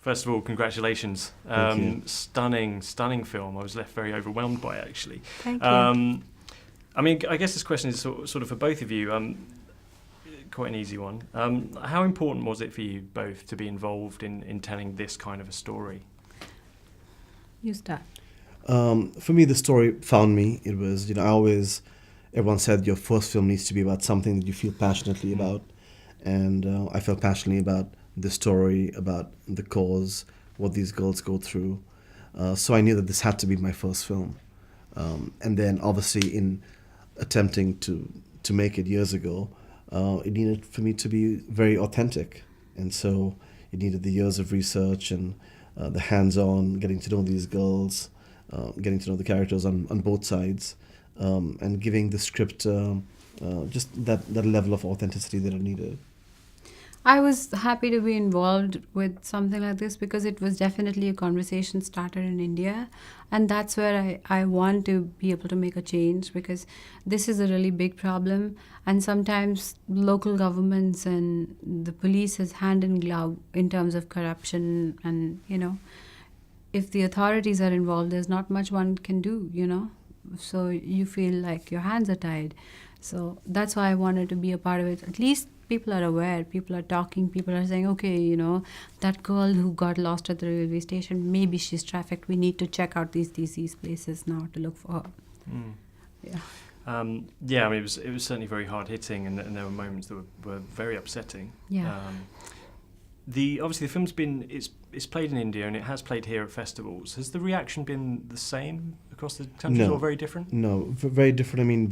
First of all, congratulations. Thank you. Stunning film. I was left very overwhelmed by it, actually. Thank you. I mean, I guess this question is sort of for both of you. Quite an easy one. How important was it for you both to be involved in telling this kind of a story? You start. For me, the story found me. It was, everyone said your first film needs to be about something that you feel passionately about. And I felt passionately about the story, about the cause, what these girls go through. So I knew that this had to be my first film. And then obviously in attempting to make it years ago, it needed for me to be very authentic. And so it needed the years of research and the hands-on, getting to know these girls, getting to know the characters on both sides, and giving the script just that level of authenticity that it needed. I was happy to be involved with something like this because it was definitely a conversation started in India. And that's where I want to be able to make a change, because this is a really big problem. And sometimes local governments and the police is hand in glove in terms of corruption. And, if the authorities are involved, there's not much one can do, So you feel like your hands are tied. So that's why I wanted to be a part of it. At least people are aware, people are talking, people are saying, okay, that girl who got lost at the railway station, maybe she's trafficked. We need to check out these places now to look for her. Mm. Yeah. I mean, it was certainly very hard hitting, and there were moments that were very upsetting. Yeah. Obviously the film's it's played in India and it has played here at festivals. Has the reaction been the same across the country, or very different? No, very different. I mean,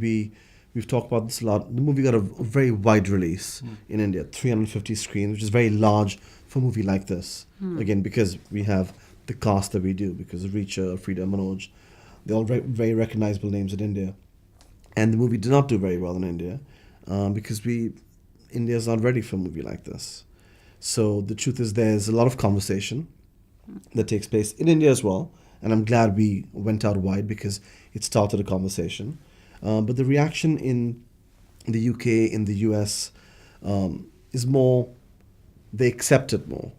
we've talked about this a lot. The movie got a very wide release in India, 350 screens, which is very large for a movie like this. Again, because we have the cast that we do, because of Richa, Freida, Manoj, they're all very recognizable names in India. And the movie did not do very well in India because India's not ready for a movie like this. So the truth is there's a lot of conversation that takes place in India as well. And I'm glad we went out wide because it started a conversation. But the reaction in the UK, in the US, is more, they accept it more.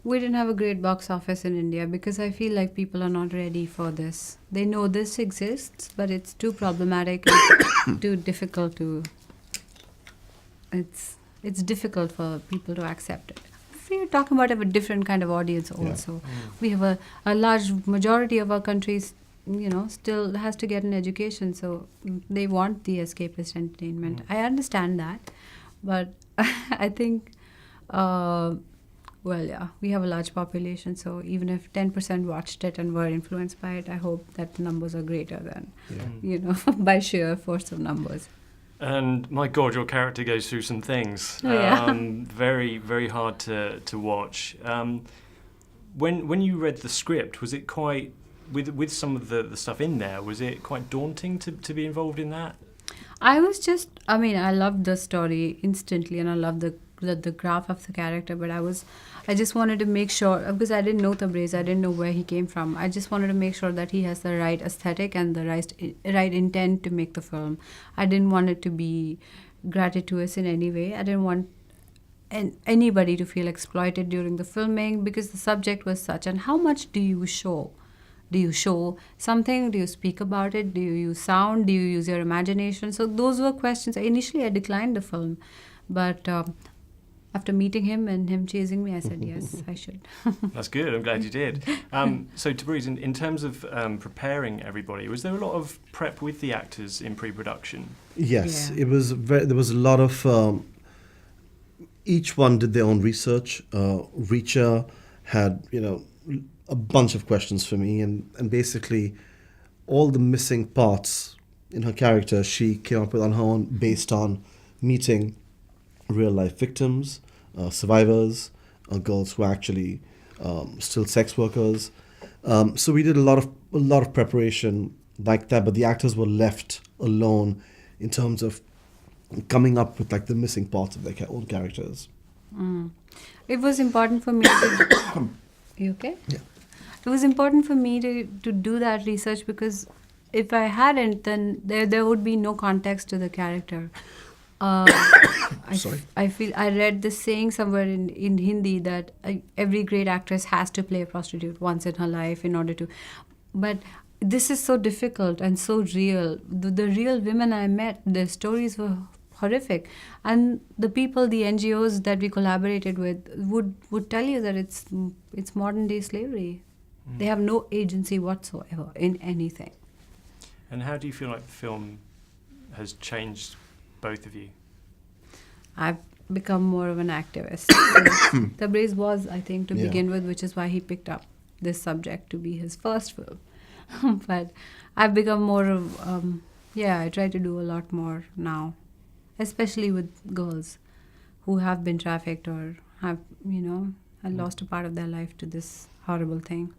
We didn't have a great box office in India because I feel like people are not ready for this. They know this exists, but it's too problematic and too difficult to... It's difficult for people to accept it. We're talking about a different kind of audience also. Yeah. We have a large majority of our countries, still has to get an education, so they want the escapist entertainment. I understand that, but I think, we have a large population, so even if 10% watched it and were influenced by it, I hope that the numbers are greater than, by sheer force of numbers. And my God, your character goes through some things. Oh, yeah. Very, very hard to watch. When you read the script, was it quite, with some of the stuff in there, was it quite daunting to be involved in that? I loved the story instantly, and I loved the graph of the character, but I just wanted to make sure, because I didn't know Tabrez, I didn't know where he came from. I just wanted to make sure that he has the right aesthetic and the right intent to make the film. I didn't want it to be gratuitous in any way. I didn't want anybody to feel exploited during the filming, because the subject was such. And how much do you show? Do you show something? Do you speak about it? Do you use sound? Do you use your imagination? So those were questions. Initially, I declined the film, but after meeting him and him chasing me, I said, yes, I should. That's good. I'm glad you did. So, Tabrez, in terms of preparing everybody, was there a lot of prep with the actors in pre-production? Yes, yeah. There was a lot of... each one did their own research. Richa had, a bunch of questions for me, and basically all the missing parts in her character she came up with on her own based on meeting real-life victims, survivors, girls who are actually still sex workers. So we did a lot of preparation like that, but the actors were left alone in terms of coming up with the missing parts of their own characters. It was important for me to... You okay? Yeah. It was important for me to do that research, because if I hadn't, then there would be no context to the character. Sorry. I feel I read this saying somewhere in Hindi that every great actress has to play a prostitute once in her life in order to. But this is so difficult and so real. The real women I met, their stories were horrific, and the people, the NGOs that we collaborated with, would tell you that it's modern day slavery. They have no agency whatsoever in anything. And how do you feel like the film has changed both of you? I've become more of an activist. Tabrez was, I think, to begin with, which is why he picked up this subject to be his first film. But I've become more of, I try to do a lot more now, especially with girls who have been trafficked or have, lost a part of their life to this horrible thing.